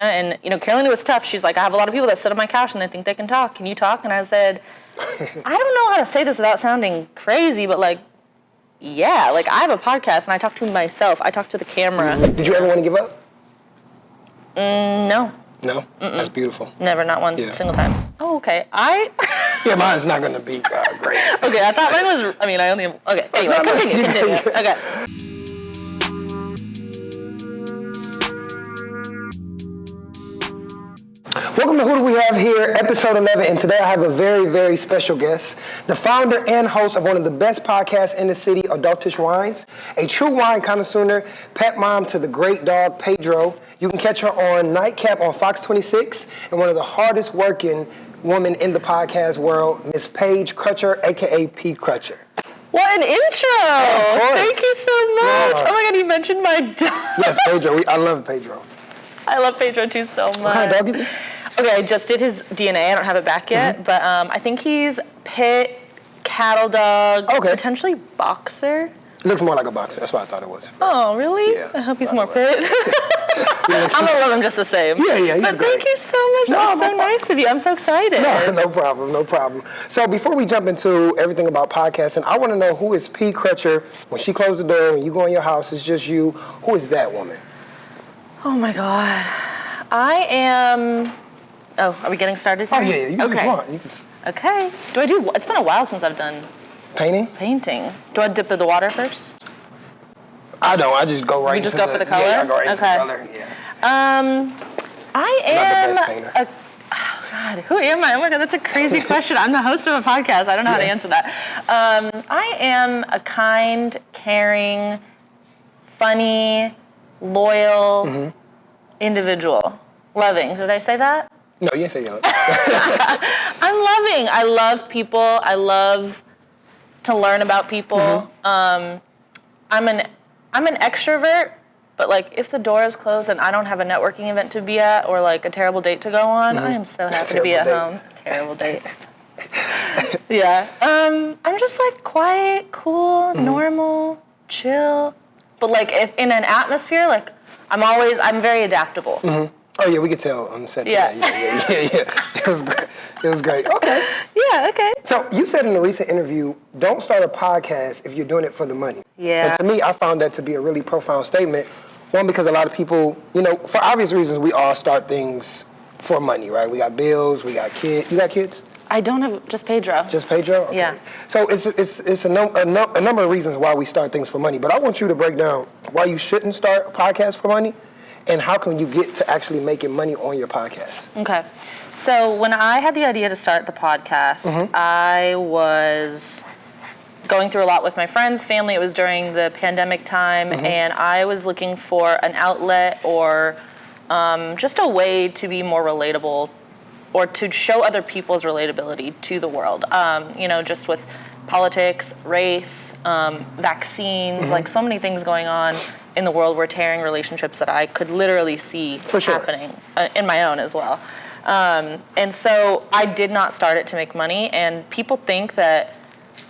And, Carolina was tough. She's like, I have a lot of people that sit on my couch and they think they can talk. Can you talk? And I said, I don't know how to say this without sounding crazy, but yeah, I have a podcast and I talk to myself. I talk to the camera. Did you ever want to give up? No. No? That's beautiful. Never, not one single time. Oh, okay. Yeah, mine's not going to be great. Okay, I thought mine was, I only, okay, anyway, continue. Okay. Welcome to Who Do We Have Here, episode 11, and today I have a very, very special guest, the founder and host of one of the best podcasts in the city, AdultishWines, a true wine connoisseur, pet mom to the great dog, Perdo. You can catch her on Nightcap on Fox 26, and one of the hardest working women in the podcast world, Miss Paige Crutcher, a.k.a. P Crutcher. What an intro! Thank you so much. Yeah. Oh my God, you mentioned my dog. Yes, Pedro. I love Pedro. I love Pedro too so much. What kind of dog is he? Okay, I just did his DNA. I don't have it back yet, but I think he's pit, cattle dog, potentially boxer. It looks more like a boxer. That's what I thought it was. Oh, really? Yeah. I hope he's more pit. I'm going to love him just the same. Yeah, he's But great. thank you so much. That's so nice of you. I'm so excited. No problem. So before we jump into everything about podcasting, I want to know, who is P Crutcher? When she closed the door, when you go in your house, it's just you. Who is that woman? Oh my God. I am... Oh, are we getting started here? Oh, yeah. You can. Okay. It's been a while since I've done... Painting. Do I dip the water first? I don't. I just go right into You just go for the color? Yeah, I go right into the color, yeah. I am... Not the best painter. Oh, God. Who am I? Oh, my God, that's a crazy question. I'm the host of a podcast. I don't know how to answer that. I am a kind, caring, funny, loyal individual. Loving. Did I say that? No, you didn't say that. I'm loving. I love people. I love to learn about people. I'm an extrovert, but if the door is closed and I don't have a networking event to be at or a terrible date to go on, I am so happy to be at home. Terrible date. Yeah. I'm just quiet, cool, normal, chill. But if in an atmosphere, I'm very adaptable. Oh, yeah, we could tell on the set. Yeah. It was great. Okay. Yeah, okay. So you said in a recent interview, don't start a podcast if you're doing it for the money. Yeah. And to me, I found that to be a really profound statement. One, because a lot of people, for obvious reasons, we all start things for money, right? We got bills, we got kids. You got kids? I don't have, just Pedro. Just Pedro? Okay. Yeah. So it's a number of reasons why we start things for money, but I want you to break down why you shouldn't start a podcast for money and how can you get to actually making money on your podcast. Okay. So when I had the idea to start the podcast, I was going through a lot with my friends, family. It was during the pandemic time, and I was looking for an outlet or just a way to be more relatable or to show other people's relatability to the world. Just with politics, race, vaccines, so many things going on in the world were tearing relationships that I could literally see happening in my own as well. And so I did not start it to make money, and people think that,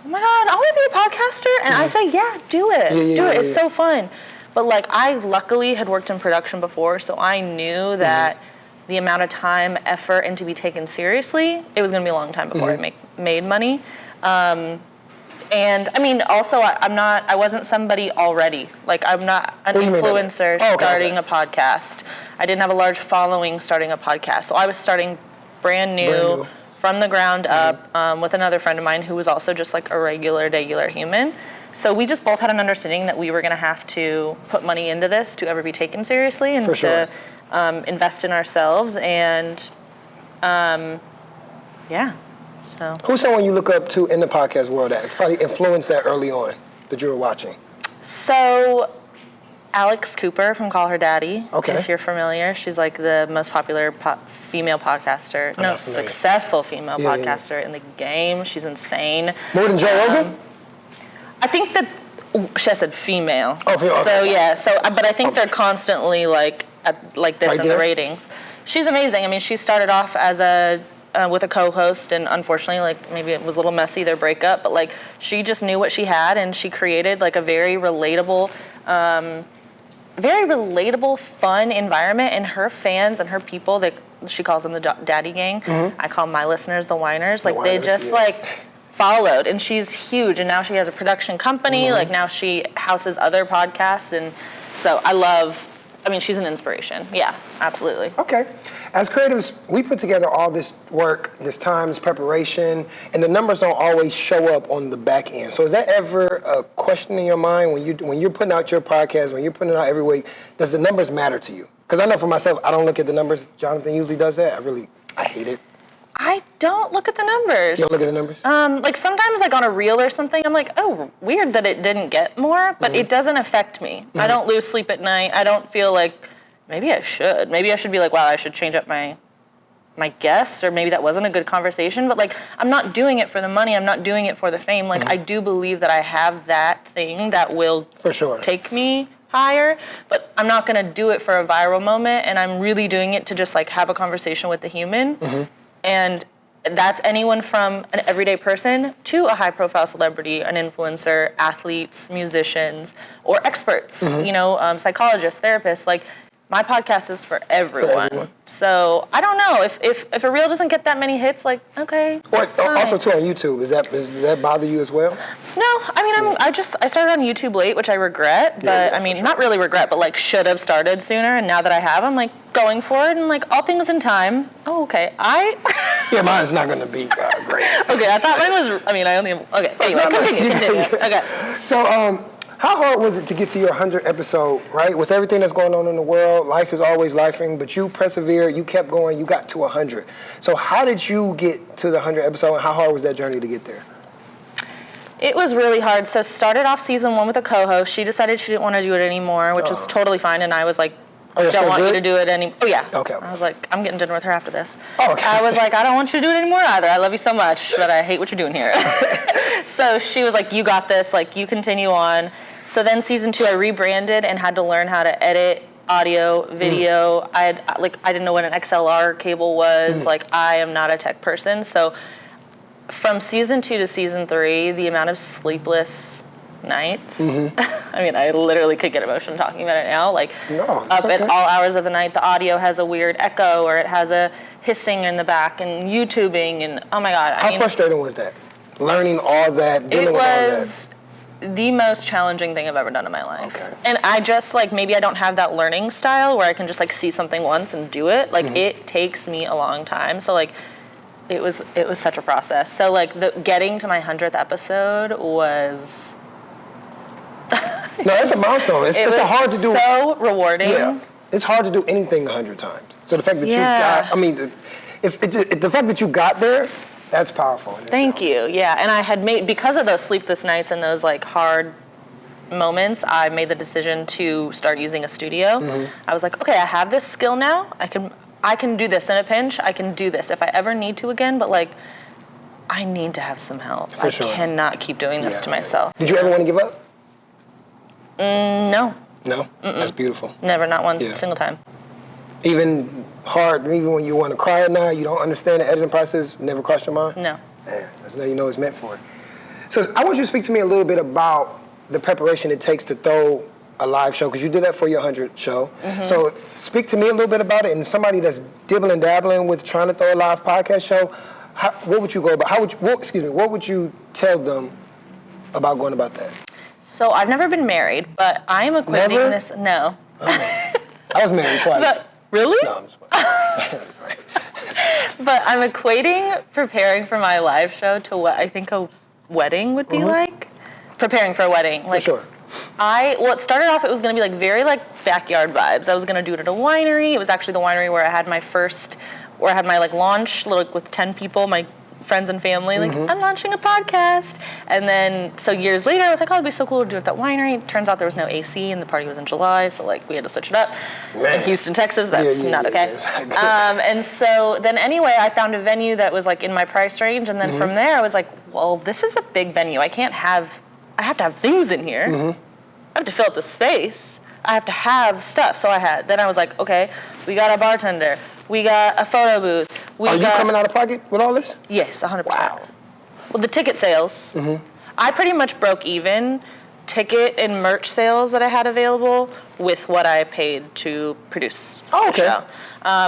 oh my God, I want to be a podcaster, and I say, yeah, do it. Do it. It's so fun. But I luckily had worked in production before, so I knew that the amount of time, effort, and to be taken seriously, it was going to be a long time before I made money. And also I wasn't somebody already. I'm not an influencer starting a podcast. I didn't have a large following starting a podcast. So I was starting brand new. From the ground up with another friend of mine who was also just a regular human. So we just both had an understanding that we were going to have to put money into this to ever be taken seriously and to invest in ourselves. And So. Who's someone you look up to in the podcast world that probably influenced that early on that you were watching? So, Alex Cooper from Call Her Daddy. Okay. If you're familiar, she's the most popular female podcaster. Successful female podcaster in the game. She's insane. More than Joe Rogan? I think that I said female. Oh, female. So yeah. But I think they're constantly this in the ratings. She's amazing. She started off as with a co-host, and unfortunately, maybe it was a little messy, their breakup, but she just knew what she had, and she created a very relatable very relatable, fun environment, and her fans and her people, she calls them the daddy gang. I call my listeners the whiners. Like, they just like followed, and she's huge, and now she has a production company. Like, now she houses other podcasts, and so she's an inspiration. Yeah, absolutely. Okay. As creatives, we put together all this work, this time, this preparation, and the numbers don't always show up on the back end. So is that ever a question in your mind when you're putting out your podcast, when you're putting it out every week, does the numbers matter to you? Because I know for myself, I don't look at the numbers. Jonathan usually does that. I hate it. I don't look at the numbers. You don't look at the numbers? Like, sometimes, like, on a reel or something, I'm like, oh, weird that it didn't get more, but it doesn't affect me. I don't lose sleep at night. I don't feel like, maybe I should. Maybe I should be like, wow, I should change up my guest, or maybe that wasn't a good conversation. But, like, I'm not doing it for the money. I'm not doing it for the fame. Like, I do believe that I have that thing that will for sure take me higher, but I'm not going to do it for a viral moment, and I'm really doing it to just, like, have a conversation with the human. And that's anyone from an everyday person to a high-profile celebrity, an influencer, athletes, musicians, or experts, psychologists, therapists. Like, my podcast is for everyone. So I don't know if a reel doesn't get that many hits. Like, okay. Also too on YouTube. Does that bother you as well? No, I mean I started on YouTube late, which I regret. But not really regret, but like should have started sooner. And now that I have, I'm like going for it, and like all things in time. Oh, okay. Yeah, mine's not going to be great. Okay, I thought mine was. Okay. Anyway, continue. Okay. So how hard was it to get to your 100th episode, right? With everything that's going on in the world, life is always lifing, but you persevered, you kept going, you got to 100. So how did you get to the 100th episode, and how hard was that journey to get there? It was really hard. So started off season 1 with a co-host. She decided she didn't want to do it anymore, which was totally fine, and I was like, don't want you to do it anymore. Oh, yeah. Okay. I was like, I'm getting dinner with her after this. Oh, okay. I was like, I don't want you to do it anymore either. I love you so much, but I hate what you're doing here. So she was like, you got this. Like, you continue on. So then season 2, I rebranded and had to learn how to edit audio, video. I didn't know what an XLR cable was. Like, I am not a tech person. So from season 2 to season 3, the amount of sleepless nights. I literally could get emotional talking about it now. Like, at all hours of the night, the audio has a weird echo, or it has a hissing in the back, and YouTubing, and oh my God. How frustrating was that? Learning all that, dealing with all that. It was the most challenging thing I've ever done in my life. Okay. And I just, like, maybe I don't have that learning style where I can just, like, see something once and do it. Like, it takes me a long time. So, like, it was such a process. So, like, getting to my 100th episode was... No, it's a milestone. It's hard to do. So rewarding. Yeah. It's hard to do anything 100 times. So the fact that you got, the fact that you got there, that's powerful. Thank you. Yeah, and I had made, because of those sleepless nights and those like hard moments, I made the decision to start using a studio. I was like, okay, I have this skill now. I can do this in a pinch. I can do this if I ever need to again. But like, I need to have some help. I cannot keep doing this to myself. Did you ever want to give up? No. No? That's beautiful. Never, not one single time. Even when you want to cry at night, you don't understand the editing process, never crossed your mind? No. Man, that's how you know it's meant for it. So I want you to speak to me a little bit about the preparation it takes to throw a live show, because you did that for your 100th show. So speak to me a little bit about it, and somebody that's dibbling dabbling with trying to throw a live podcast show, what would you go about? What would you tell them about going about that? So I've never been married, but I'm equating this. No. I was married twice. Really? No, I'm just But I'm equating preparing for my live show to what I think a wedding would be like. Preparing for a wedding. Like, for sure. It started off, it was going to be like very like backyard vibes. I was going to do it at a winery. It was actually the winery where I had my like launch with 10 people, my friends and family, like, I'm launching a podcast. And then, so years later, I was like, oh, it'd be so cool to do it at that winery. Turns out there was no AC and the party was in July, so like we had to switch it up. In Houston, Texas, that's not okay. And so then anyway, I found a venue that was like in my price range, and then from there I was like, well, this is a big venue. I have to have things in here. I have to fill up the space. I have to have stuff. Then I was like, okay, we got a bartender. We got a photo booth. Are you coming out of pocket with all this? Yes, 100%. Wow. Well, the ticket sales, I pretty much broke even ticket and merch sales that I had available with what I paid to produce Oh, okay. the show.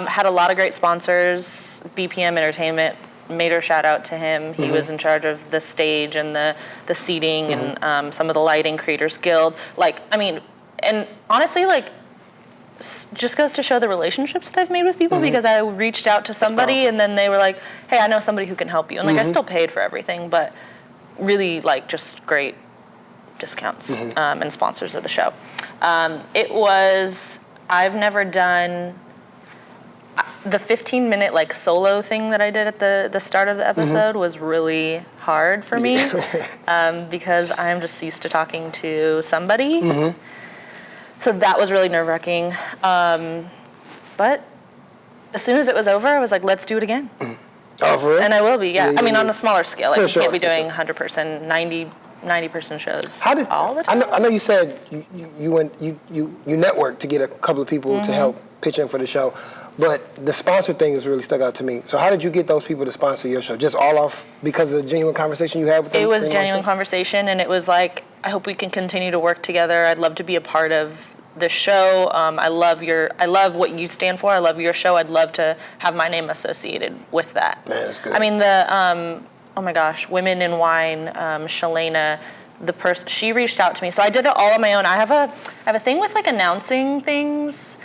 Had a lot of great sponsors. BPM Entertainment, major shout out to him. He was in charge of the stage and the seating and some of the lighting, Creators Guild. Like, I mean, and honestly, like, just goes to show the relationships that I've made with people because I reached out to somebody and then they were like, hey, I know somebody who can help you. And like, I still paid for everything, but really like just great discounts and sponsors of the show. I've never done the 15-minute like solo thing that I did at the start of the episode was really hard for me because I'm just used to talking to somebody. So that was really nerve-wracking. But as soon as it was over, I was like, let's do it again. Oh, for real? And I will be, yeah. I mean, on a smaller scale. Like, For you can't be sure, doing 100%, 90% shows all the I time. know you said you networked to get a couple of people to help pitch in for the show, but the sponsor thing has really stuck out to me. So how did you get those people to sponsor your show? Just all off because of the genuine conversation you had with them? It was genuine conversation, and it was like, I hope we can continue to work together. I'd love to be a part of the show. I love what you stand for. I love your show. I'd love to have my name associated with that. Man, that's good. I mean, oh my gosh, Women in Wine, Shalena, she reached out to me. So I did it all on my own. I have a thing with like announcing things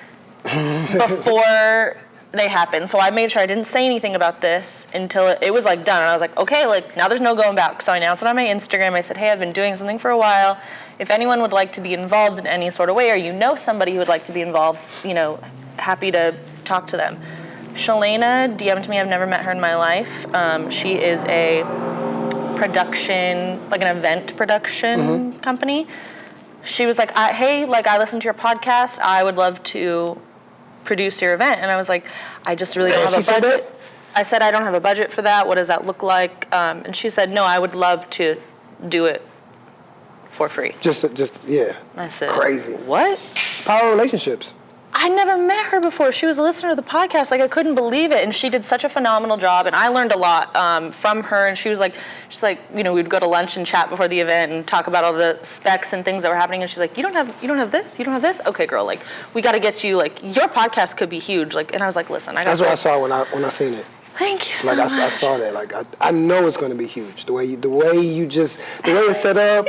before they happen. So I made sure I didn't say anything about this until it was like done. And I was like, okay, like now there's no going back. So I announced it on my Instagram. I said, hey, I've been doing something for a while. If anyone would like to be involved in any sort of way, or you know somebody who would like to be involved, you know, happy to talk to them. Shalena DM'd me. I've never met her in my life. She is a production, like an event production company. She was like, hey, like I listened to your podcast. I would love to produce your event. And I was like, I just really don't have a budget. I said, I don't have a budget for that. What does that look like? And she said, no, I would love to do it for free. Just yeah. I said, crazy. What? Power of relationships. I never met her before. She was a listener to the podcast. Like, I couldn't believe it. And she did such a phenomenal job. And I learned a lot from her. And she's like, you know, we'd go to lunch and chat before the event and talk about all the specs and things that were happening. And she's like, you don't have this? You don't have this? Okay, girl, like, we got to get you, like, your podcast could be huge. Like, and I was like, listen, That's what I saw when I seen it. Thank you so much. I saw that. Like, I know it's going to be huge. The way it's set up,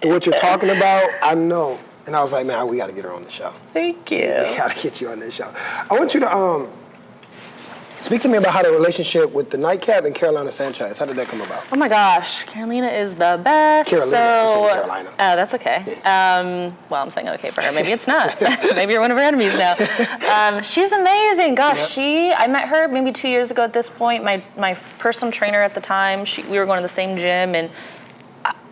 what you're talking about, I know. And I was like, man, we got to get her on the show. Thank you. We got to get you on this show. I want you to speak to me about how the relationship with the Nightcap and Carolina Sanchez, how did that come about? Oh my gosh, Carolina is the best. I'm saying Carolina. Oh, that's okay. Yeah. Well, I'm saying okay for her. Maybe it's not. Maybe you're one of her enemies now. She's amazing. Gosh, I met her maybe 2 years ago at this point. My personal trainer at the time, we were going to the same gym, and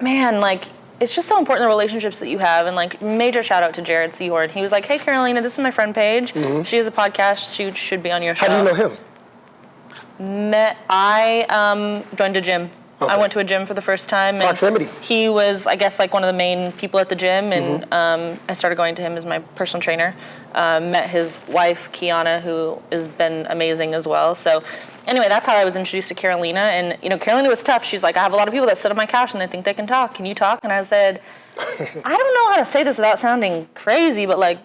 man, like, it's just so important, the relationships that you have. And like, major shout out to Jared Seahorn. He was like, hey, Carolina, this is my friend Paige. She has a podcast. She should be on your show. How do you know him? I joined a gym. Okay. I went to a gym for the first time. And proximity. He was, I guess, like one of the main people at the gym. And I started going to him as my personal trainer. Met his wife, Kiana, who has been amazing as well. So anyway, that's how I was introduced to Carolina. And, you know, Carolina was tough. She's like, I have a lot of people that sit on my couch and they think they can talk. Can you talk? And I said, I don't know how to say this without sounding crazy, but like,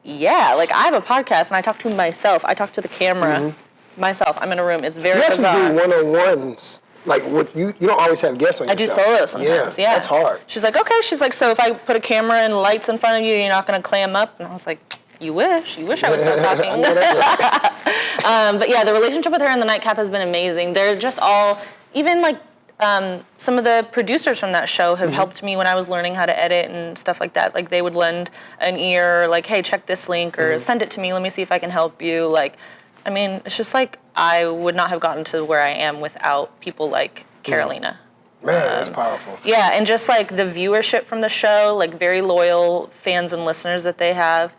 yeah, like I have a podcast and I talk to myself. I talk to the camera myself. I'm in a room. It's very bizarre. You actually do one-on-ones. Like, what you don't always have guests on your show. I do solos sometimes, yeah. That's hard. She's like, okay. She's like, so if I put a camera and lights in front of you, you're not going to clam up? And I was like, you wish. You wish I would stop talking. But yeah, the relationship with her and the Nightcap has been amazing. They're just all, even like some of the producers from that show have helped me when I was learning how to edit and stuff like that. Like, they would lend an ear, like, hey, check this link, or send it to me. Let me see if I can help you. Like, I mean, it's just like, I would not have gotten to where I am without people like Carolina. Man, that's powerful. Yeah, and just like the viewership from the show, like very loyal fans and listeners that they have.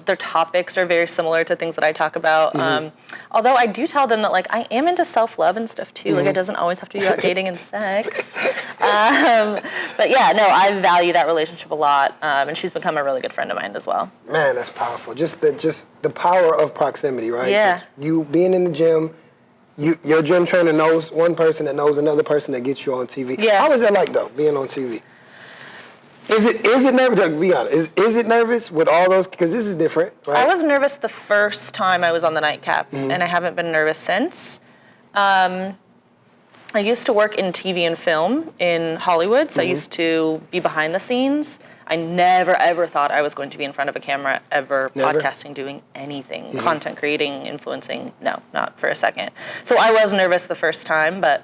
Their topics are very similar to things that I talk about. Although I do tell them that, like, I am into self-love and stuff too. Like, it doesn't always have to be about dating and sex. But yeah, no, I value that relationship a lot. And she's become a really good friend of mine as well. Man, that's powerful. Just the power of proximity, right? Yeah. Just you being in the gym, your gym trainer knows one person that knows another person that gets you on TV. Yeah. How is that like, though, being on TV? Is it nervous? Be honest. Is it nervous with all those? Because this is different, right? I was nervous the first time I was on the Nightcap, and I haven't been nervous since. I used to work in TV and film in Hollywood, so I used to be behind the scenes. I never, ever thought I was going to be in front of a camera, ever. Never? Podcasting, doing anything, content creating, influencing. No, not for a second. So I was nervous the first time, but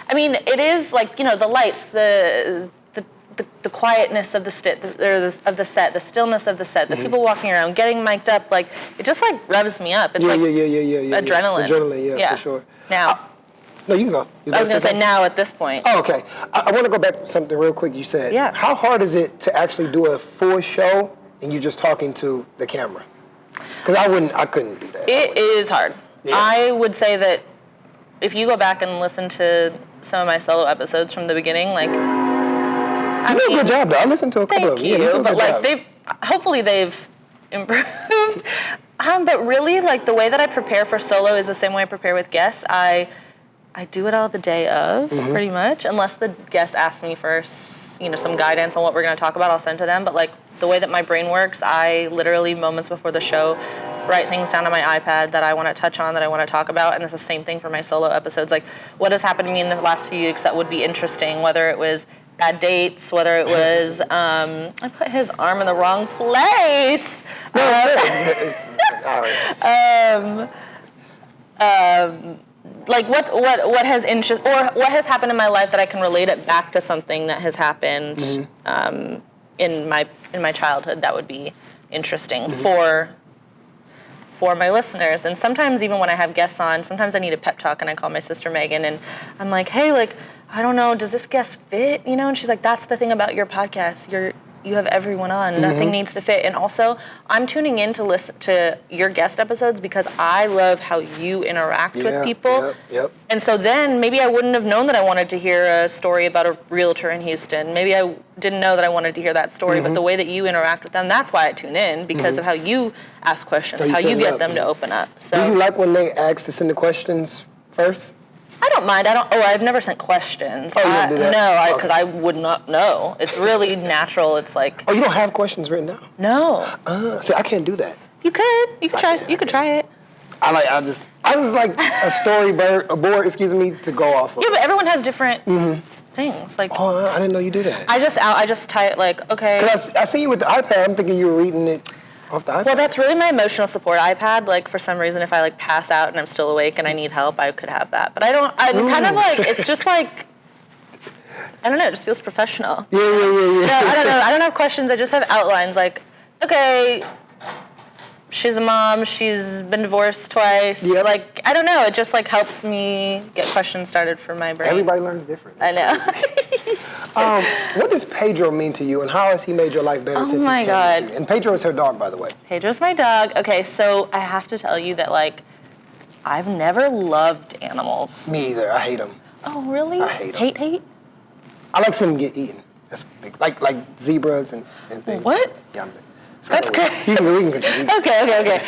I mean, it is like, you know, the lights, the quietness of the set, the stillness of the set, the people walking around, getting mic'd up, like, it just like revs me up. It's adrenaline. Adrenaline, yeah, for sure. Now. No, you can go. I was going to say now at this point. Oh, okay. I want to go back to something real quick you said. Yeah. How hard is it to actually do a full show and you just talking to the camera? Because I couldn't do that. It is hard. Yeah. I would say that if you go back and listen to some of my solo episodes from the beginning, like, you do a good job, though. I listened to a couple of them. Thank you, but like hopefully they've improved. But really, like, the way that I prepare for solo is the same way I prepare with guests. I do it all the day of, pretty much, unless the guest asks me for, you know, some guidance on what we're going to talk about. I'll send to them. But like the way that my brain works, I literally moments before the show write things down on my iPad that I want to touch on, that I want to talk about, and it's the same thing for my solo episodes. Like, what has happened to me in the last few weeks that would be interesting, whether it was bad dates, whether it was I put his arm in the wrong place. Like what has what has happened in my life that I can relate it back to something that has happened in my childhood that would be interesting for my listeners. And sometimes even when I have guests on, sometimes I need a pep talk and I call my sister Megan and I'm like, hey, like, I don't know, does this guest fit? You know, and she's like, that's the thing about your podcast. You have everyone on. Nothing needs to fit. And also, I'm tuning in to listen to your guest episodes because I love how you interact with people. Yep. And so then maybe I wouldn't have known that I wanted to hear a story about a realtor in Houston. Maybe I didn't know that I wanted to hear that story, but the way that you interact with them, that's why I tune in, because of how you ask questions, how you get them to open up. So, do you like when they ask to send the questions first? I don't mind. I've never sent questions. Oh, you don't do that? No, because I would not know. It's really natural. It's like. Oh, you don't have questions written down? No. See, I can't do that. You could. You could try. You could try it. I just like a storyboard, to go off of. Yeah, but everyone has different things. Like. Oh, I didn't know you do that. I just type like, okay. Because I see you with the iPad. I'm thinking you were reading it off the iPad. Well, that's really my emotional support iPad. Like, for some reason, if I like pass out and I'm still awake and I need help, I could have that. But I don't. I'm kind of like, it's just like, I don't know. It just feels professional. Yeah. No, I don't know. I don't have questions. I just have outlines. Like, okay, she's a mom. She's been divorced twice. Yep. Like, I don't know. It just like helps me get questions started for my brain. Everybody learns different. I know. What does Pedro mean to you, and how has he made your life better since he's my God. And Pedro is her dog, by the way. Pedro's my dog. Okay, so I have to tell you that, like, I've never loved animals. Me either. I hate them. Oh, really? I hate them. Hate? I like seeing them get eaten. That's big. Like zebras and things. What? Yeah, That's great. We can continue. Okay.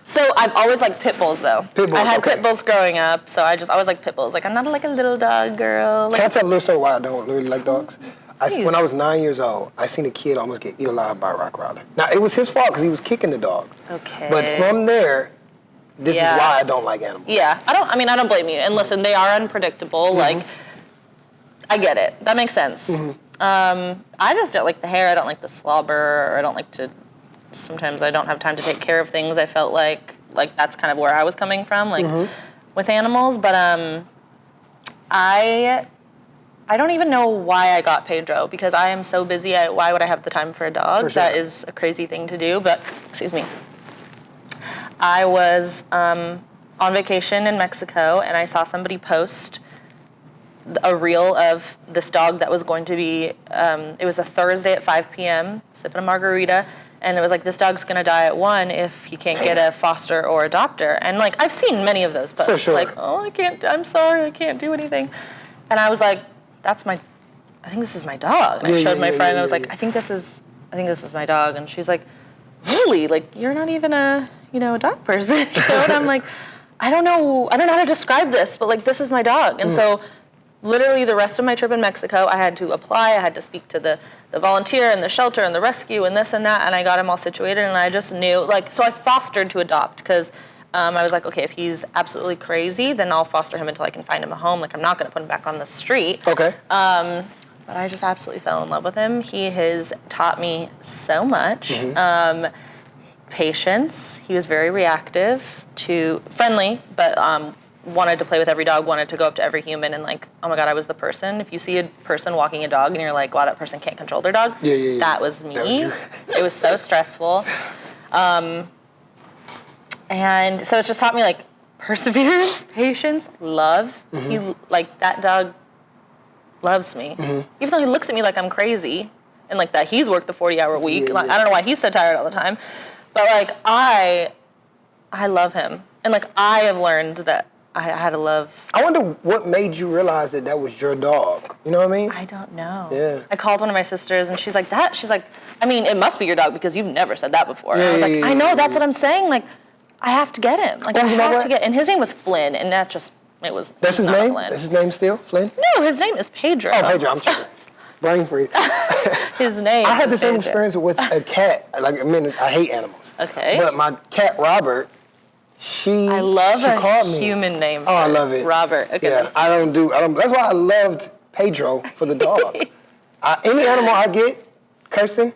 So I've always liked pit bulls, though. Pit bulls, I had pit bulls growing up, so I always liked pit bulls. Like, I'm not like a little dog girl. Like, Can I tell a little story why I don't really like dogs? When I was 9 years old, I seen a kid almost get eaten alive by a Rottweiler. Now, it was his fault because he was kicking the dog. Okay. But from there, this is why I don't like animals. Yeah, I don't blame you. And listen, they are unpredictable. Like, I get it. That makes sense. I just don't like the hair. I don't like the slobber. Or I don't like to. Sometimes I don't have time to take care of things. I felt like that's kind of where I was coming from, like with animals. But I don't even know why I got Pedro, because I am so busy. Why would I have the time for a dog? For sure. That is a crazy thing to do. But excuse me. I was on vacation in Mexico, and I saw somebody post a reel of this dog that was going to be, it was a Thursday at 5 p.m., sipping a margarita, and it was like, this dog's gonna die at 1 if he can't get a foster or adopter. And like, I've seen many of those posts. For sure. Like, oh, I'm sorry, I can't do anything. And I was like, I think this is my dog. And I showed my friend, and I was like, I think this is my dog. And she's like, really? Like, you're not even a dog person. And I'm like, I don't know how to describe this, but like, this is my dog. And so literally the rest of my trip in Mexico, I had to apply, I had to speak to the volunteer and the shelter and the rescue and this and that, and I got him all situated, and I just knew, like, so I fostered to adopt, because I was like, okay, if he's absolutely crazy, then I'll foster him until I can find him a home. Like, I'm not going to put him back on the street. Okay. But I just absolutely fell in love with him. He has taught me so much. Patience. He was very reactive, friendly, but wanted to play with every dog, wanted to go up to every human, and like, oh my God, I was the person. If you see a person walking a dog and you're like, wow, that person can't control their dog, that was me. It was so stressful. And so it's just taught me like perseverance, patience, love. He, like, that dog loves me. Even though he looks at me like I'm crazy, and like that he's worked the 40-hour week. Like, I don't know why he's so tired all the time. But like, I love him. And like, I have learned that I had to love. I wonder what made you realize that that was your dog. You know what I mean? I don't know. Yeah. I called one of my sisters, and she's like, I mean, it must be your dog because you've never said that before. And I was like, I know, that's what I'm saying. Like, I have to get him. Like, I have to get. And his name was Flynn, and that just, it was. That's his name? Flynn. That's his name still, Flynn? No, his name is Pedro. Oh, Pedro. I'm sorry. Brain freeze. His name. I had the same experience with a cat. Like, I mean, I hate animals. Okay. But my cat Robert, I love she called me. Human name. Oh, I love it. Robert. Okay. Yeah, I don't. That's why I loved Pedro for the dog. Any animal I get, Kirsten,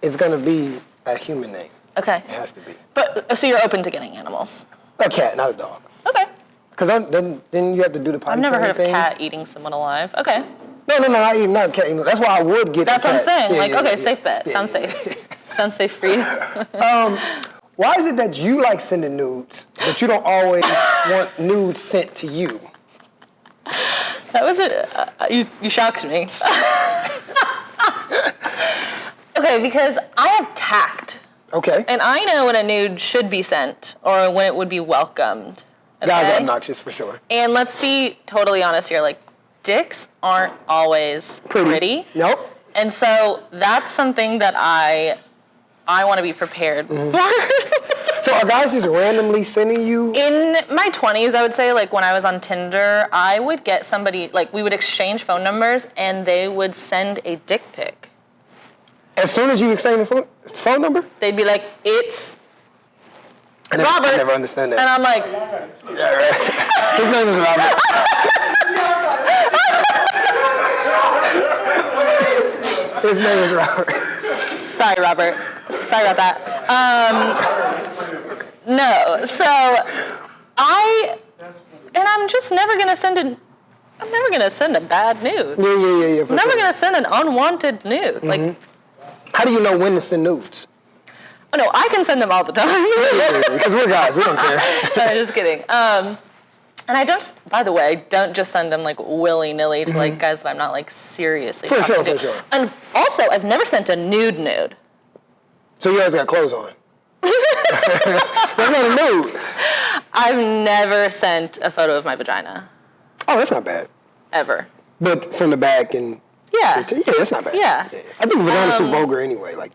it's gonna be a human name. Okay. It has to be. But so you're open to getting animals? A cat, not a dog. Okay. Because then you have to do the potty I've never heard of a thing. cat eating someone alive. Okay. No, not a cat. That's why I would get. That's the what I'm cat. saying. Safe bet. Sounds safe. Sounds safe for you. Why is it that you like sending nudes, but you don't always want nudes sent to you? That was you shocked me. Okay, because I have tact. Okay. And I know when a nude should be sent or when it would be welcomed. Okay? Guys are obnoxious for sure. And let's be totally honest here. Like, dicks aren't always pretty. Nope. And so that's something that I want to be prepared for. So are guys just randomly sending you? In my 20s, I would say, like, when I was on Tinder, I would get somebody, like, we would exchange phone numbers, and they would send a dick pic. As soon as you exchange the phone number? They'd be like, it's Robert. I never understand that. And I'm like, yeah, right. His name is Robert. His name is Robert. Sorry, Robert. Sorry about that. No, so I'm just never gonna send a bad nude. Yeah. I'm never gonna send an unwanted nude. Like, how do you know when to send nudes? Oh no, I can send them all the time. Because we're guys, we don't care. No, just kidding. And I don't, by the way, I don't just send them like willy-nilly to like guys that I'm not like seriously talking to. For sure. And also, I've never sent a nude. So you guys got clothes on? That's not a nude. I've never sent a photo of my vagina. Oh, that's not bad. Ever. But from the back and... Yeah. Yeah, that's not bad. Yeah. I think vagina's too vulgar anyway. Like.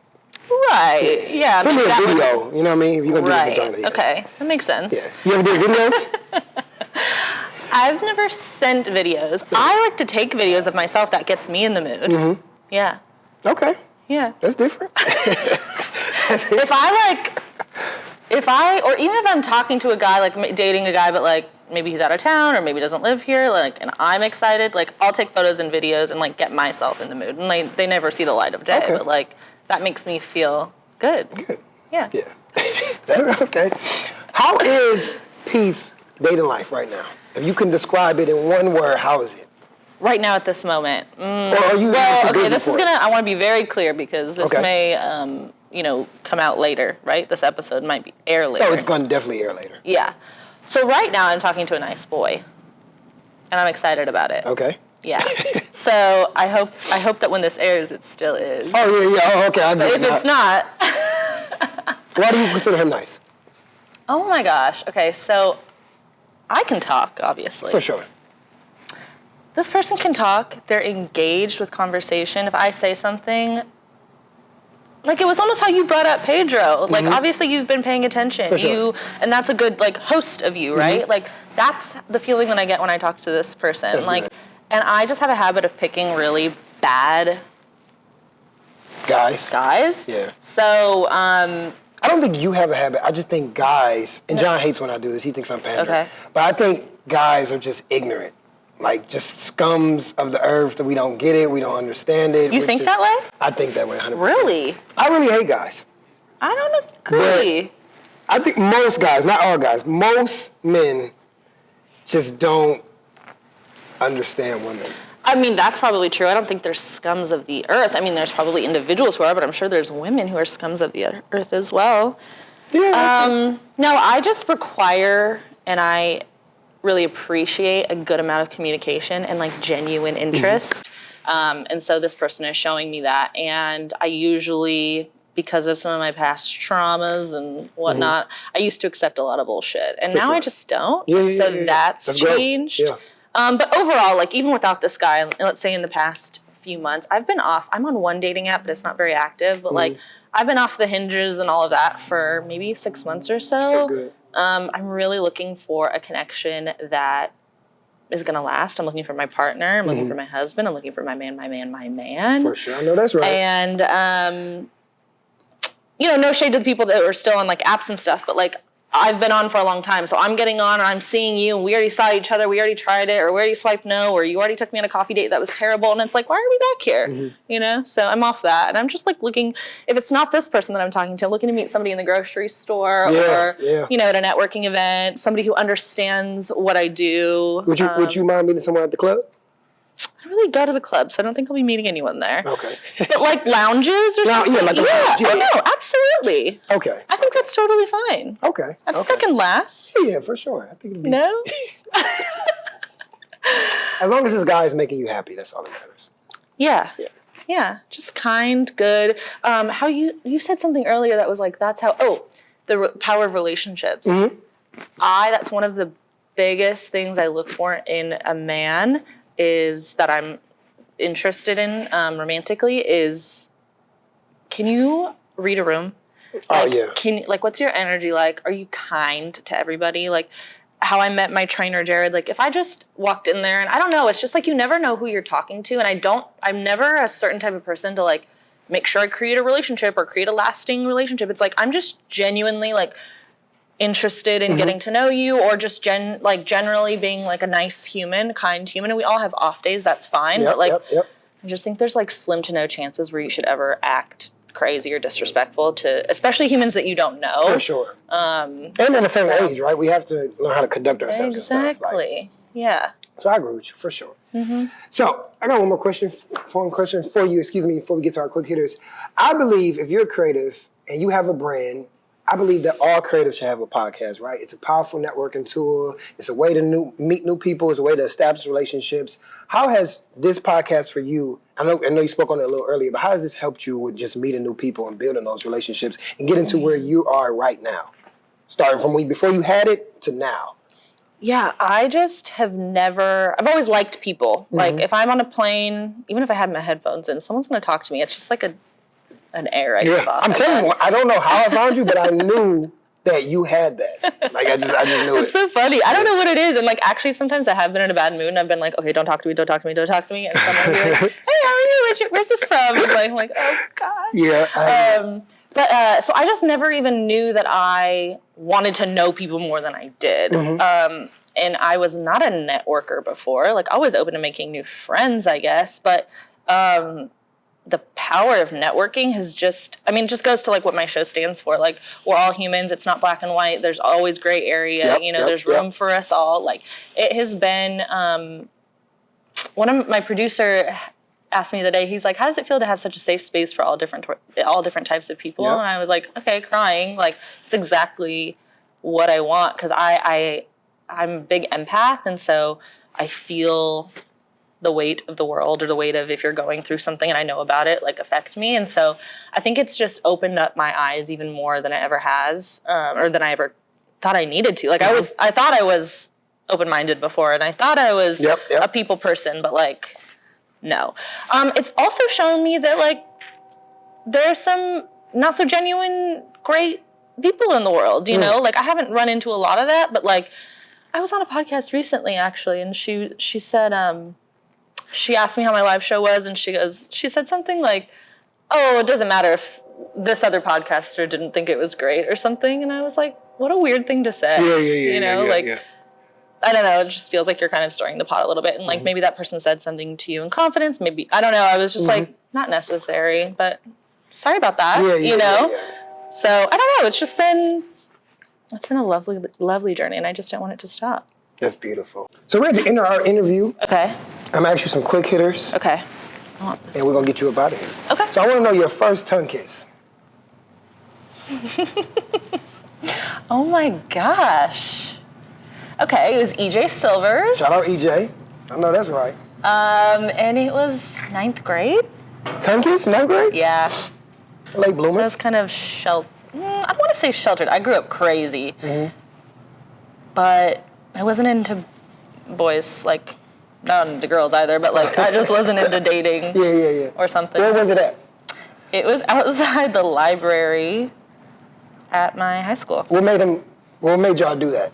Right. Yeah. Send me a video. You know what I mean? If you're gonna do a vagina. Yeah. Okay. That makes sense. Yeah. You ever did videos? I've never sent videos. I like to take videos of myself. That gets me in the mood. Yeah. Okay. Yeah. That's different. Or even if I'm talking to a guy, like dating a guy, but like maybe he's out of town or maybe doesn't live here, like, and I'm excited, like I'll take photos and videos and like get myself in the mood. And like they never see the light of day, but like that makes me feel good. Good. Yeah. Yeah. Okay. How is P's dating life right now? If you can describe it in one word, how is it? Right now at this moment. Or are you I want to be very clear because this may, come out later, right? This episode might air later. Oh, it's going to definitely air later. Yeah. So right now I'm talking to a nice boy, and I'm excited about it. Okay. Yeah. So I hope that when this airs, it still is. Oh, yeah. Oh, okay. But if it's not... Why do you consider him nice? Oh, my gosh. Okay, so I can talk, obviously. For sure. This person can talk. They're engaged with conversation. If I say something... Like, it was almost how you brought up Pedro. Like, obviously, you've been paying attention. For sure. And that's a good, like, host of you, right? Like, that's the feeling that I get when I talk to this person. That's like, good. And I just have a habit of picking really bad Guys. guys. So, I don't think you have a habit. I just think guys, and John hates when I do this. He thinks I'm pandering. Okay. But I think guys are just ignorant. Like, just scums of the earth that we don't get it, we don't understand it. You think that way? I think that way, 100%. Really? I really hate guys. I don't agree. I think most guys, not all guys, most men just don't understand women. I mean, that's probably true. I don't think there's scums of the earth. I mean, there's probably individuals who are, but I'm sure there's women who are scums of the earth as well. Yeah. No, I just require, and I really appreciate a good amount of communication and like genuine interest. And so this person is showing me that. And I usually, because of some of my past traumas and whatnot, I used to accept a lot of bullshit. And now I just don't. So that's changed. Yeah. But overall, like even without this guy, let's say in the past few months, I've been off. I'm on one dating app, but it's not very active. But like I've been off the hinges and all of that for maybe 6 months or so. That's good. I'm really looking for a connection that is going to last. I'm looking for my partner. I'm looking for my husband. I'm looking for my man. For sure. I know that's right. And, no shade to the people that are still on like apps and stuff, but like I've been on for a long time. So I'm getting on and I'm seeing you and we already saw each other. We already tried it, or we already swiped no, or you already took me on a coffee date that was terrible. And it's like, why are we back here? So I'm off that. And I'm just like looking, if it's not this person that I'm talking to, I'm looking to meet somebody in the grocery store or, at a networking event, somebody who understands what I do. Would you mind meeting someone at the club? I don't really go to the club, so I don't think I'll be meeting anyone there. Okay. But like lounges or something? Yeah, like a lounge. Oh no, absolutely. Okay. I think that's totally fine. Okay. I think that can last. Yeah, for sure. I think it'll be. No? As long as this guy is making you happy, that's all that matters. Yeah. Just kind, good. How you said something earlier that was like, that's how, the power of relationships. That's one of the biggest things I look for in a man is that I'm interested in romantically is, can you read a room? What's your energy like? Are you kind to everybody? Like how I met my trainer, Jared, like if I just walked in there and I don't know, it's just like you never know who you're talking to. And I'm never a certain type of person to like make sure I create a relationship or create a lasting relationship. It's like, I'm just genuinely like interested in getting to know you, or just generally being like a nice human, kind human. And we all have off days, that's fine. But like, I just think there's like slim to no chances where you should ever act crazy or disrespectful to, especially humans that you don't know. For sure. And in a certain age, right? We have to learn how to conduct ourselves. Exactly. Yeah. So I agree with you, for sure. So I got one question for you, before we get to our quick hitters. I believe if you're creative and you have a brand, I believe that all creatives should have a podcast, right? It's a powerful networking tool. It's a way to meet new people. It's a way to establish relationships. How has this podcast for you, I know you spoke on it a little earlier, but how has this helped you with just meeting new people and building those relationships and getting to where you are right now? Starting from before you had it to now. Yeah, I just have I've always liked people. Like if I'm on a plane, even if I had my headphones in, someone's going to talk to me. It's just like an air I give off. I'm telling you, I don't know how I found you, but I knew that you had that. Like I just knew it. It's so funny. I don't know what it is. And like actually sometimes I have been in a bad mood and I've been like, okay, don't talk to me. And someone will be like, hey, how are you? Where's this from? I'm like, oh God. Yeah. So I just never even knew that I wanted to know people more than I did. And I was not a networker before. Like I was open to making new friends, I guess. But the power of networking has just goes to like what my show stands for. Like we're all humans. It's not black and white. There's always gray area. There's room for us all. Like it has been, one of my producer asked me today, he's like, how does it feel to have such a safe space for all different types of people? And I was like, okay, crying. Like it's exactly what I want. Cause I'm a big empath. And so I feel the weight of the world, or the weight of if you're going through something and I know about it, like affect me. And so I think it's just opened up my eyes even more than it ever has, or than I ever thought I needed to. Like I thought I was open-minded before, and I thought I was a people person, but like, no. It's also shown me that like, there's some not so genuine, great people in the world, you know? Like I haven't run into a lot of that, but like I was on a podcast recently actually, and she said, she asked me how my live show was, and she said something like, oh, it doesn't matter if this other podcaster didn't think it was great or something. And I was like, what a weird thing to say. Yeah. I don't know. It just feels like you're kind of stirring the pot a little bit. And like maybe that person said something to you in confidence. Maybe, I don't know. I was just like, not necessary, but sorry about that, you know? Yeah. So I don't know. It's been a lovely, lovely journey, and I just don't want it to stop. That's beautiful. So we're at the end of our interview. Okay. I'm going to ask you some quick hitters. Okay. And we're going to get you up out of here. Okay. So I want to know your first tongue kiss. Oh my gosh. Okay, it was EJ Silvers. Shout out EJ. I know that's right. And it was 9th grade. Tongue kiss, 9th grade? Yeah. Late bloomer. I was kind of I don't want to say sheltered. I grew up crazy. But I wasn't into boys, like, not into girls either, but like, I just wasn't into dating. Yeah. Or something. Where was it at? It was outside the library at my high school. What made y'all do that?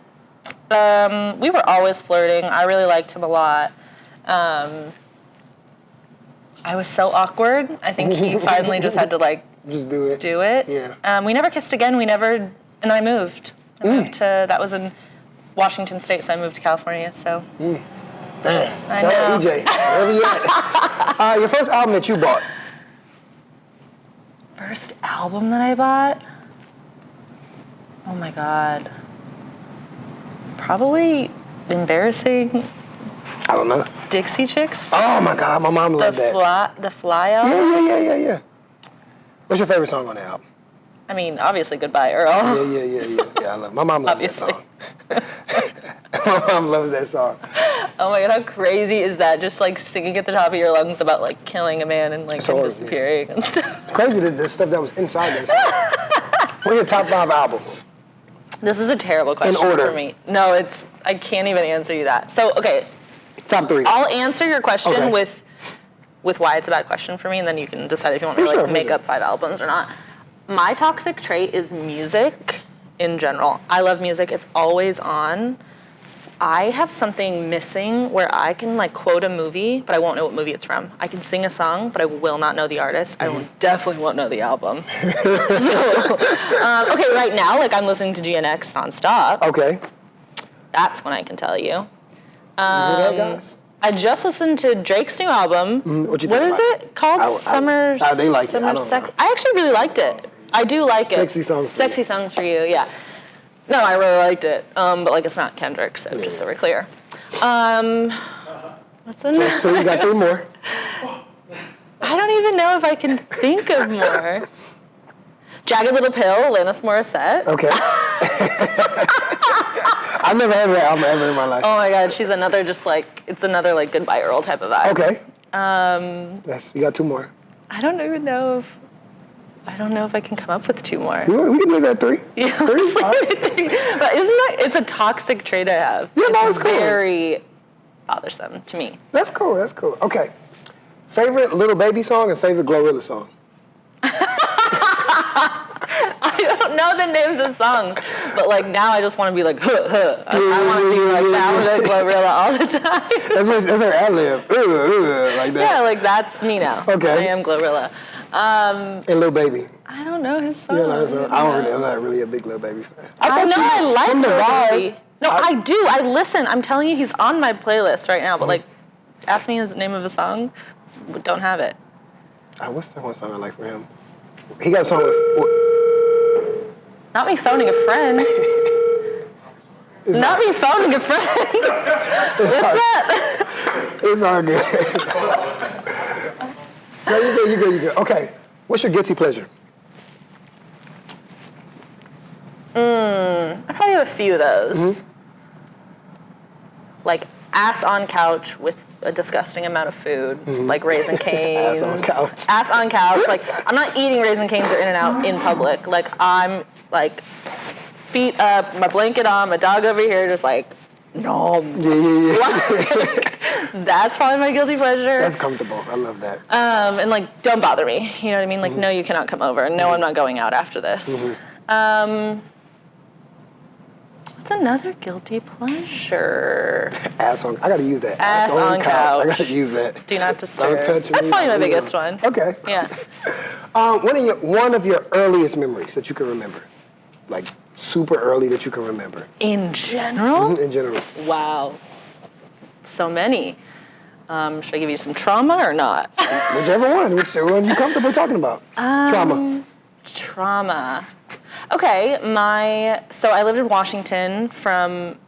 We were always flirting. I really liked him a lot. I was so awkward. I think he finally just had to like just do it. Yeah. We never kissed again. And then I moved. That was in Washington State, so I moved to California. So. Damn. I know. Shout out EJ. Wherever you at. Your first album that you bought. First album that I bought? Oh my God. Probably embarrassing. I don't know. Dixie Chicks. Oh my God, my mom loved that. The Fly album? Yeah. What's your favorite song on the album? I mean, obviously Goodbye Earl. Yeah, I love it. My mom loves that song. My mom loves that song. Oh my God, how crazy is that? Just like singing at the top of your lungs about like killing a man and like him disappearing and stuff. It's crazy the stuff that was inside that song. What are your top 5 albums? This is a terrible question In order. for me. No, I can't even answer you that. So, okay. Top 3. I'll answer your question Okay. with why it's a bad question for me, and then you can decide if you want me to make up 5 albums or not. My toxic trait is music in general. I love music. It's always on. I have something missing where I can like quote a movie, but I won't know what movie it's from. I can sing a song, but I will not know the artist. I definitely won't know the album. Okay, right now, like I'm listening to GNX nonstop. Okay. That's when I can tell you. You hear that, guys? I just listened to Drake's new album. What you think What is about it called? Summer. They like it. I don't know. I actually really liked it. I do like it. Sexy songs for Sexy you. songs for you, yeah. No, I really liked it. But like it's not Kendrick, so just so we're clear. What's another? So we got 3 more. I don't even know if I can think of more. Jagged Little Pill, Alanis Morissette. Okay. I've never heard that album ever in my life. Oh my God, she's another it's another like Goodbye Earl type of vibe. Okay. You got 2 more. I don't know if I can come up with 2 more. We can do that 3. Yeah, 3? but it's a toxic trait I have. Yeah, no, it's cool. Very bothersome to me. That's cool. Okay. Favorite Little Baby song and favorite Glorilla song? I don't know the names of songs, but like now I just want to be like, huh, huh. I want to be like that with a Glorilla all the time. That's her ad-lib. Like that. Yeah, like that's me now. Okay. I am Glorilla. And Lil Baby. I don't know his song. I'm not really a big Lil Baby fan. I know I like from the Lil vibe. Baby. No, I do. I listen. I'm telling you, he's on my playlist right now. But like, ask me his name of a song. Don't have it. What's that one song I like from him? He got a song with... Not Me Phoning a Friend. Not Me Phoning a Friend. What's that? It's all good. No, you good. Okay. What's your guilty pleasure? I probably have a few of those. Like ass on couch with a disgusting amount of food, like Raisin Cane's. Ass on couch. Ass on couch. Like I'm not eating Raisin Cane's or In-N-Out in public. Like I'm like feet up, my blanket on, my dog over here, just like nom. Yeah. That's probably my guilty pleasure. That's comfortable. I love that. And like don't bother me. You know what I mean? Like no, you cannot come over. No, I'm not going out after this. It's another guilty pleasure. Ass on. I gotta use that. Ass on couch. I gotta use that. Do not disturb. Don't touch me. That's probably my biggest one. Okay. Yeah. One of your earliest memories that you can remember, like super early that you can remember. In general? In general. Wow. So many. Should I give you some trauma or not? Whichever one you're comfortable talking about. Trauma. Okay, so I lived in Washington from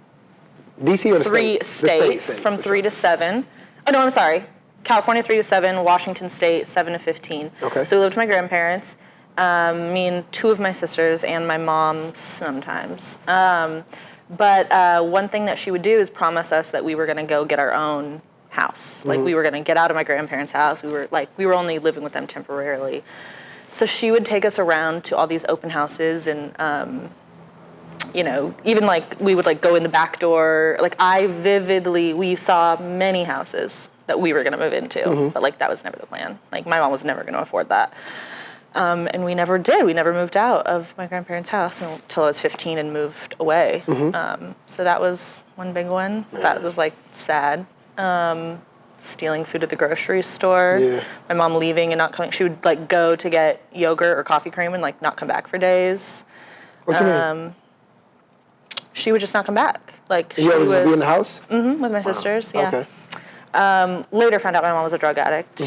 DC or the state? State, from 3 to 7. Oh no, I'm sorry. California 3 to 7, Washington State 7 to 15. Okay. So we lived with my grandparents, me and 2 of my sisters and my mom sometimes. But one thing that she would do is promise us that we were going to go get our own house. Like we were going to get out of my grandparents' house. We were only living with them temporarily. So she would take us around to all these open houses and, even like we would like go in the back door. Like we saw many houses that we were going to move into, but like that was never the plan. Like my mom was never going to afford that. And we never did. We never moved out of my grandparents' house until I was 15 and moved away. So that was one big one. Yeah. That was like sad. Stealing food at the grocery store. Yeah. My mom leaving and not coming. She would like go to get yogurt or coffee cream and like not come back for days. What you mean? She would just not come back. Like she was be in the house? With my sisters. Yeah. Okay. Later found out my mom was a drug addict,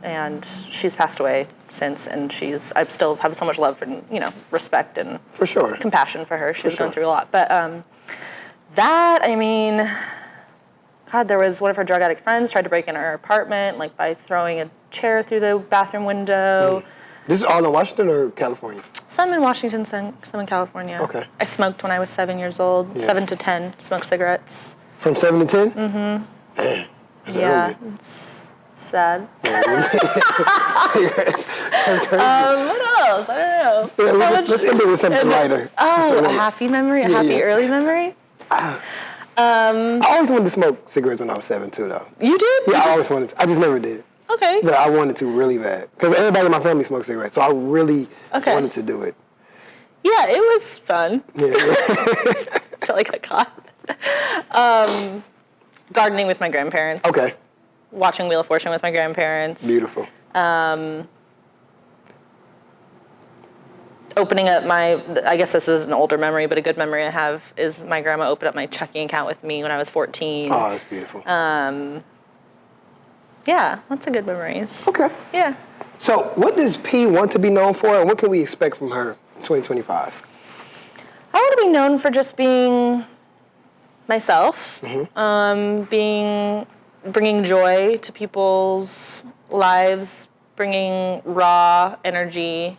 and she's passed away since. And I still have so much love and respect and for sure compassion for her. She was going through a lot, but God, there was one of her drug addict friends tried to break in her apartment, like by throwing a chair through the bathroom window. This is all in Washington or California? Some in Washington, some in California. Okay. I smoked when I was 7 years old, 7 to 10, smoked cigarettes. From 7 to 10? Mm-hmm. Man, yeah, it's sad. Cigarettes. What else? I don't know. Yeah, let's end it with something lighter. Oh, a happy memory? A happy early memory? I always wanted to smoke cigarettes when I was 7 too, though. You did? Yeah, I always wanted to. I just never did. Okay. But I wanted to really bad. Because everybody in my family smoked cigarettes, so I really wanted to do it. Yeah, it was fun. Yeah. Until I got caught. Gardening with my grandparents. Okay. Watching Wheel of Fortune with my grandparents. Beautiful. Opening up I guess this is an older memory, but a good memory I have is my grandma opened up my checking account with me when I was 14. Oh, that's beautiful. Yeah, lots of good memories. Okay. Yeah. So what does P want to be known for, and what can we expect from her in 2025? I want to be known for just being myself, bringing joy to people's lives, bringing raw energy,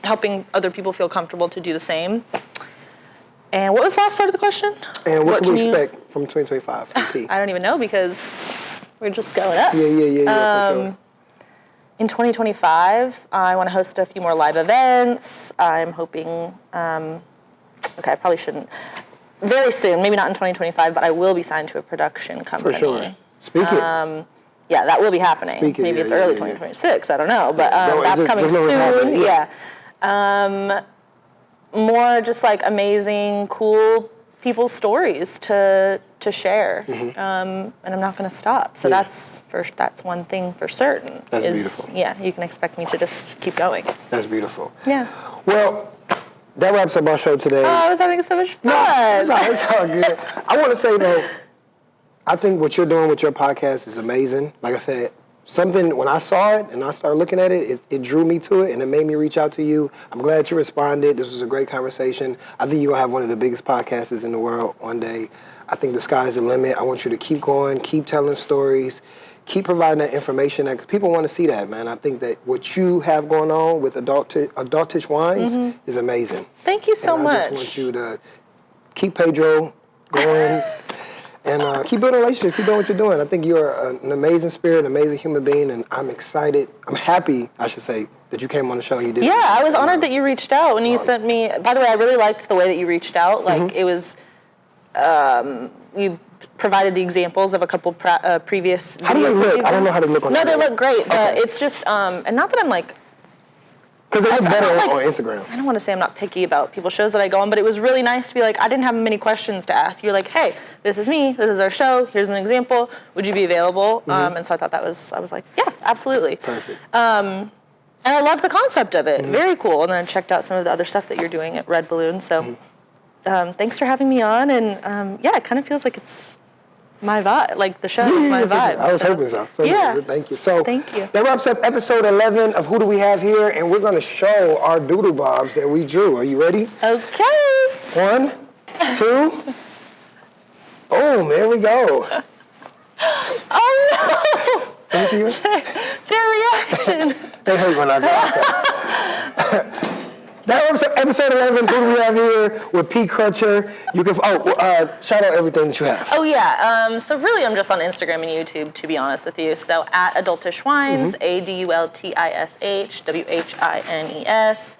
helping other people feel comfortable to do the same. And what was the last part of the question? And what can we expect from 2025 from P? I don't even know because we're just going up. Yeah, for sure. In 2025, I want to host a few more live events. I'm hoping, I probably shouldn't. Very soon, maybe not in 2025, but I will be signed to a production company. For sure. Speak it. Yeah, that will be happening. Maybe it's early 2026 I don't know, but that's coming soon. Yeah. More just like amazing, cool people's stories to share, and I'm not going to stop. So that's one thing for certain. That's beautiful. Yeah, you can expect me to just keep going. That's beautiful. Yeah. Well, that wraps up our show today. Oh, I was having so much fun. No, it's all good. I want to say though, I think what you're doing with your podcast is amazing. Like I said, when I saw it and I started looking at it, it drew me to it and it made me reach out to you. I'm glad you responded. This was a great conversation. I think you're going to have one of the biggest podcasts in the world one day. I think the sky's the limit. I want you to keep going, keep telling stories, keep providing that information. Because people want to see that, man. I think that what you have going on with AdultishWines is amazing. Thank you so much. I just want you to keep Pedro going. And keep building relationships, keep doing what you're doing. I think you're an amazing spirit, an amazing human being, and I'm excited. I'm happy, I should say, that you came on the show and you did this. I was honored that you reached out when you sent me. By the way, I really liked the way that you reached out. Like, it was, you provided the examples of a couple previous videos. How do they look? I don't know how they look on No, they look great, but it's just, and not that I'm like Because they look better on Instagram. I don't want to say I'm not picky about people's shows that I go on, but it was really nice to be like, I didn't have many questions to ask. You're like, hey, this is me, this is our show, here's an example, would you be available? And so I thought I was like, yeah, absolutely. Perfect. And I loved the concept of it, very cool. And then I checked out some of the other stuff that you're doing at Red Balloon, so thanks for having me on, and yeah, it kind of feels like it's my vibe, like the show is my vibe. I was hoping so. Yeah. Thank you. So thank you. That wraps up episode 11 of Who Do We Have Here, and we're going to show our doodle bobs that we drew. Are you ready? Okay. 1, 2. Boom, there we go. Oh no! Let me see yours. Their reaction. They hate when I do that. That was episode 11. Who do we have here with P Crutcher? You can shout out everything that you have. Oh yeah. So really, I'm just on Instagram and YouTube, to be honest with you. So at AdultishWines, AdultishWhines,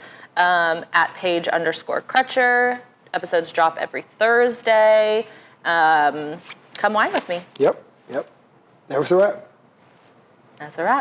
at Paige_Crutcher. Episodes drop every Thursday. Come wine with me. Yep. Never a wrap. That's a wrap.